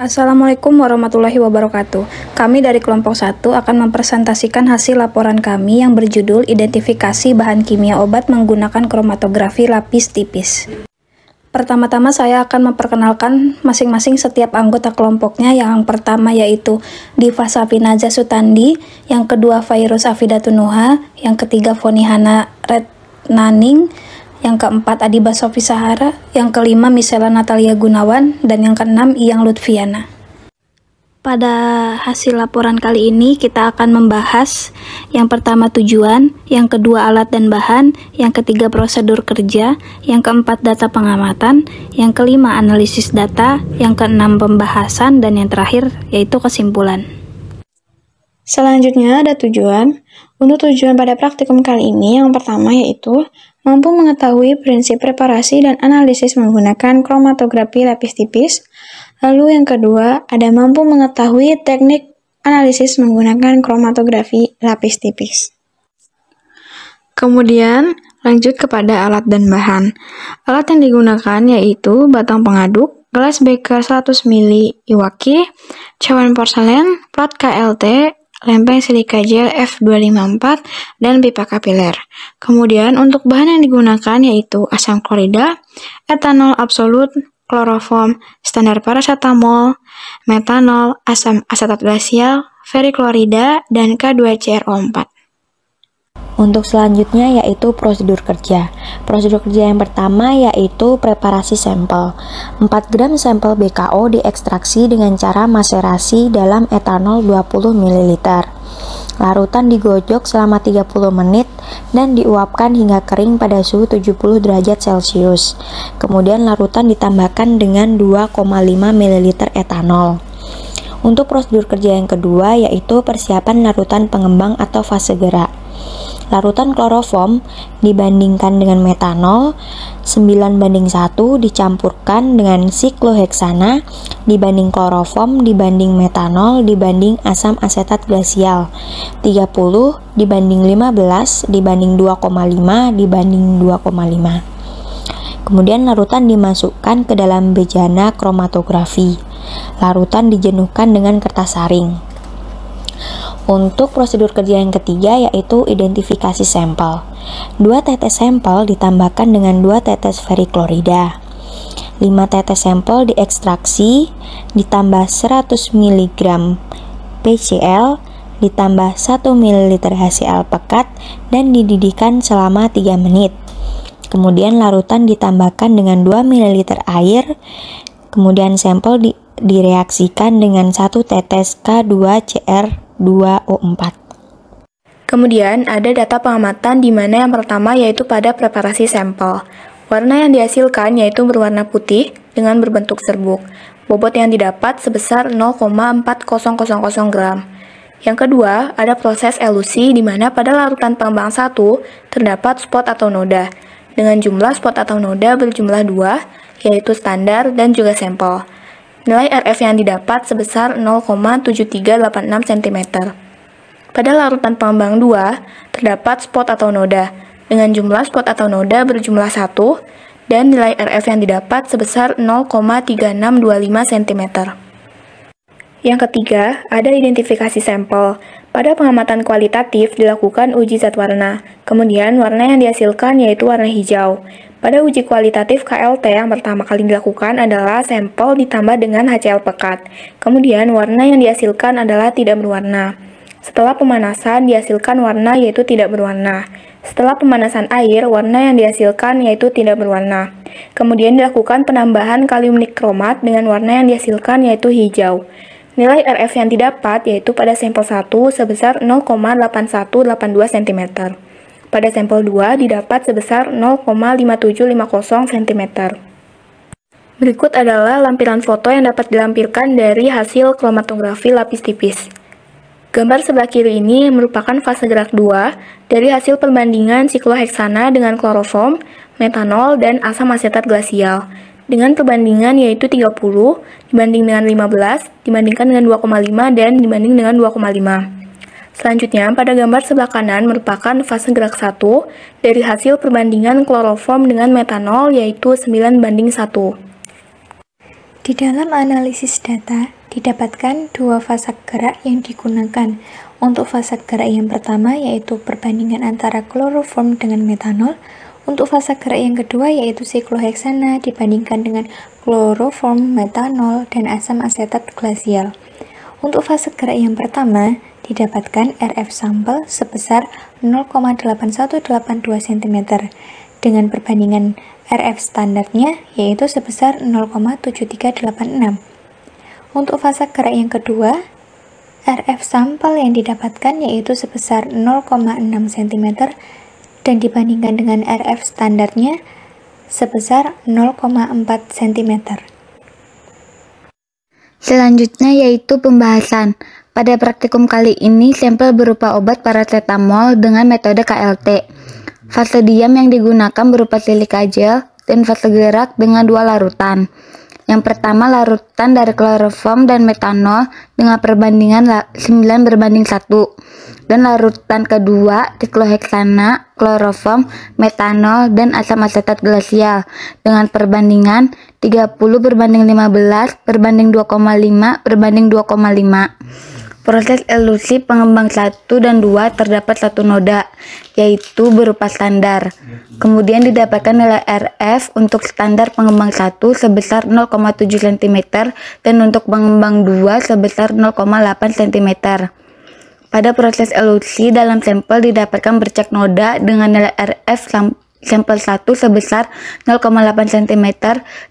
Assalamualaikum warahmatullahi wabarakatuh. Kami dari kelompok 1 akan mempresentasikan hasil laporan kami yang berjudul Identifikasi Bahan Kimia Obat Menggunakan Kromatografi Lapis Tipis. Pertama-tama saya akan memperkenalkan masing-masing setiap anggota kelompoknya. Yang pertama yaitu Diva Safinaza Sutandi, yang kedua Fairuz Afidatunuha, yang ketiga Fonihana Retnaning, yang keempat Adiba Sofi Sahara, yang kelima Misela Natalia Gunawan, dan yang keenam Iyang Lutfiana. Pada hasil laporan kali ini kita akan membahas yang pertama tujuan, yang kedua alat dan bahan, yang ketiga prosedur kerja, yang keempat data pengamatan, yang kelima analisis data, yang keenam pembahasan, dan yang terakhir yaitu kesimpulan. Selanjutnya ada tujuan. Untuk tujuan pada praktikum kali ini yang pertama yaitu mampu mengetahui prinsip preparasi dan analisis menggunakan kromatografi lapis tipis. Lalu yang kedua ada mampu mengetahui teknik analisis menggunakan kromatografi lapis tipis. Kemudian lanjut kepada alat dan bahan. Alat yang digunakan yaitu batang pengaduk, gelas beker 100 ml Iwaki, cawan porselen, plat KLT, lempeng silika gel F254, dan pipa kapiler. Kemudian untuk bahan yang digunakan yaitu asam klorida, etanol absolut, kloroform, standar paracetamol, metanol, asam asetat glasial, feriklorida, dan K2CrO4. Untuk selanjutnya yaitu prosedur kerja. Prosedur kerja yang pertama yaitu preparasi sampel. 4 gram sampel BKO diekstraksi dengan cara maserasi dalam etanol 20 ml. Larutan digojok selama 30 menit dan diuapkan hingga kering pada suhu 70 derajat Celcius. Kemudian larutan ditambahkan dengan 2,5 ml etanol. Untuk prosedur kerja yang kedua yaitu persiapan larutan pengembang atau fase gerak. Larutan kloroform dibandingkan dengan metanol 9:1 dicampurkan dengan sikloheksana dibanding kloroform dibanding metanol dibanding asam asetat glasial 30 dibanding 15 dibanding 2,5 dibanding 2,5. Kemudian larutan dimasukkan ke dalam bejana kromatografi. Larutan dijenuhkan dengan kertas saring. Untuk prosedur kerja yang ketiga yaitu identifikasi sampel. 2 tetes sampel ditambahkan dengan 2 tetes feriklorida. 5 tetes sampel diekstraksi ditambah 100 mg PCl ditambah 1 ml HCl pekat dan dididihkan selama 3 menit. Kemudian larutan ditambahkan dengan 2 ml air. Kemudian sampel direaksikan dengan 1 tetes K2CR2O4. Kemudian ada data pengamatan di mana yang pertama yaitu pada preparasi sampel. Warna yang dihasilkan yaitu berwarna putih dengan berbentuk serbuk. Bobot yang didapat sebesar 0,4000 gram. Yang kedua, ada proses elusi di mana pada larutan pengembang 1 terdapat spot atau noda dengan jumlah spot atau noda berjumlah 2 yaitu standar dan juga sampel. Nilai RF yang didapat sebesar 0,7386 cm. Pada larutan pengembang 2, terdapat spot atau noda, dengan jumlah spot atau noda berjumlah 1, dan nilai RF yang didapat sebesar 0,3625 cm. Yang ketiga, ada identifikasi sampel. Pada pengamatan kualitatif dilakukan uji zat warna, kemudian warna yang dihasilkan yaitu warna hijau. Pada uji kualitatif KLT yang pertama kali dilakukan adalah sampel ditambah dengan HCl pekat. Kemudian warna yang dihasilkan adalah tidak berwarna. Setelah pemanasan dihasilkan warna yaitu tidak berwarna. Setelah pemanasan air, warna yang dihasilkan yaitu tidak berwarna. Kemudian dilakukan penambahan kalium nikromat dengan warna yang dihasilkan yaitu hijau. Nilai RF yang didapat yaitu pada sampel 1 sebesar 0,8182 cm. Pada sampel 2 didapat sebesar 0,5750 cm. Berikut adalah lampiran foto yang dapat dilampirkan dari hasil kromatografi lapis tipis. Gambar sebelah kiri ini merupakan fase gerak 2 dari hasil perbandingan sikloheksana dengan kloroform, metanol, dan asam asetat glasial. Dengan perbandingan yaitu 30 dibanding dengan 15, dibandingkan dengan 2,5, dan dibanding dengan 2,5. Selanjutnya, pada gambar sebelah kanan merupakan fase gerak 1 dari hasil perbandingan kloroform dengan metanol yaitu 9:1. Di dalam analisis data, didapatkan dua fase gerak yang digunakan. Untuk fase gerak yang pertama yaitu perbandingan antara kloroform dengan metanol. Untuk fase gerak yang kedua yaitu sikloheksana dibandingkan dengan kloroform, metanol, dan asam asetat glasial. Untuk fase gerak yang pertama, didapatkan RF sampel sebesar 0,8182 cm dengan perbandingan RF standarnya yaitu sebesar 0,7386. Untuk fase gerak yang kedua, RF sampel yang didapatkan yaitu sebesar 0,6 cm dan dibandingkan dengan RF standarnya sebesar 0,4 cm. Selanjutnya yaitu pembahasan. Pada praktikum kali ini, sampel berupa obat paracetamol dengan metode KLT. Fase diam yang digunakan berupa silika gel dan fase gerak dengan dua larutan. Yang pertama larutan dari kloroform dan metanol dengan perbandingan 9:1 dan larutan kedua sikloheksana, kloroform, metanol, dan asam asetat glasial dengan perbandingan 30:15:2,5:2,5. Proses elusi pengembang 1 dan 2 terdapat satu noda, yaitu berupa standar. Kemudian didapatkan nilai RF untuk standar pengembang 1 sebesar 0,7 cm dan untuk pengembang 2 sebesar 0,8 cm. Pada proses elusi dalam sampel didapatkan bercak noda dengan nilai RF sampel 1 sebesar 0,8 cm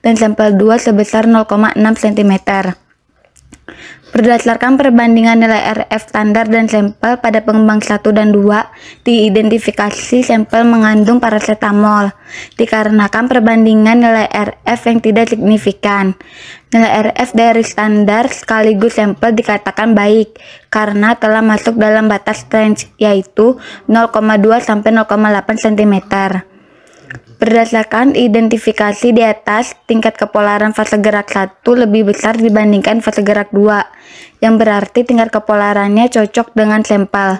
dan sampel 2 sebesar 0,6 cm. Berdasarkan perbandingan nilai RF standar dan sampel pada pengembang 1 dan 2, diidentifikasi sampel mengandung paracetamol, dikarenakan perbandingan nilai RF yang tidak signifikan. Nilai RF dari standar sekaligus sampel dikatakan baik, karena telah masuk dalam batas range, yaitu 0,2-0,8 cm. Berdasarkan identifikasi di atas, tingkat kepolaran fase gerak 1 lebih besar dibandingkan fase gerak 2, yang berarti tingkat kepolarannya cocok dengan sampel.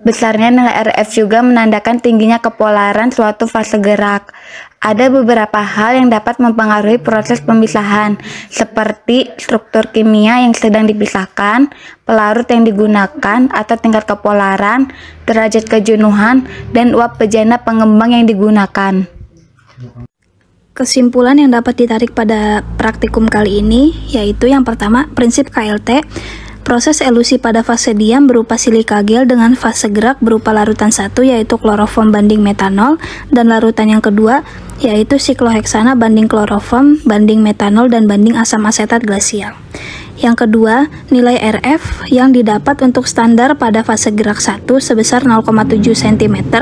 Besarnya nilai RF juga menandakan tingginya kepolaran suatu fase gerak. Ada beberapa hal yang dapat mempengaruhi proses pemisahan, seperti struktur kimia yang sedang dipisahkan, pelarut yang digunakan atau tingkat kepolaran, derajat kejenuhan, dan uap bejana pengembang yang digunakan. Kesimpulan yang dapat ditarik pada praktikum kali ini yaitu yang pertama, prinsip KLT. Proses elusi pada fase diam berupa silika gel dengan fase gerak berupa larutan 1 yaitu kloroform banding metanol, dan larutan yang kedua yaitu sikloheksana banding kloroform banding metanol dan banding asam asetat glasial. Yang kedua, nilai RF yang didapat untuk standar pada fase gerak 1 sebesar 0,7 cm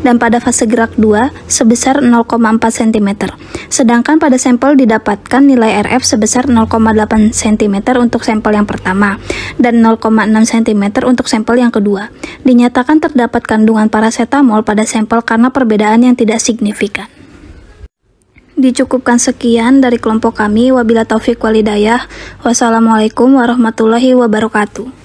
dan pada fase gerak 2 sebesar 0,4 cm. Sedangkan pada sampel didapatkan nilai RF sebesar 0,8 cm untuk sampel yang pertama dan 0,6 cm untuk sampel yang kedua. Dinyatakan terdapat kandungan paracetamol pada sampel karena perbedaan yang tidak signifikan. Dicukupkan sekian dari kelompok kami. Wabila taufik walhidayah. Wassalamualaikum warahmatullahi wabarakatuh.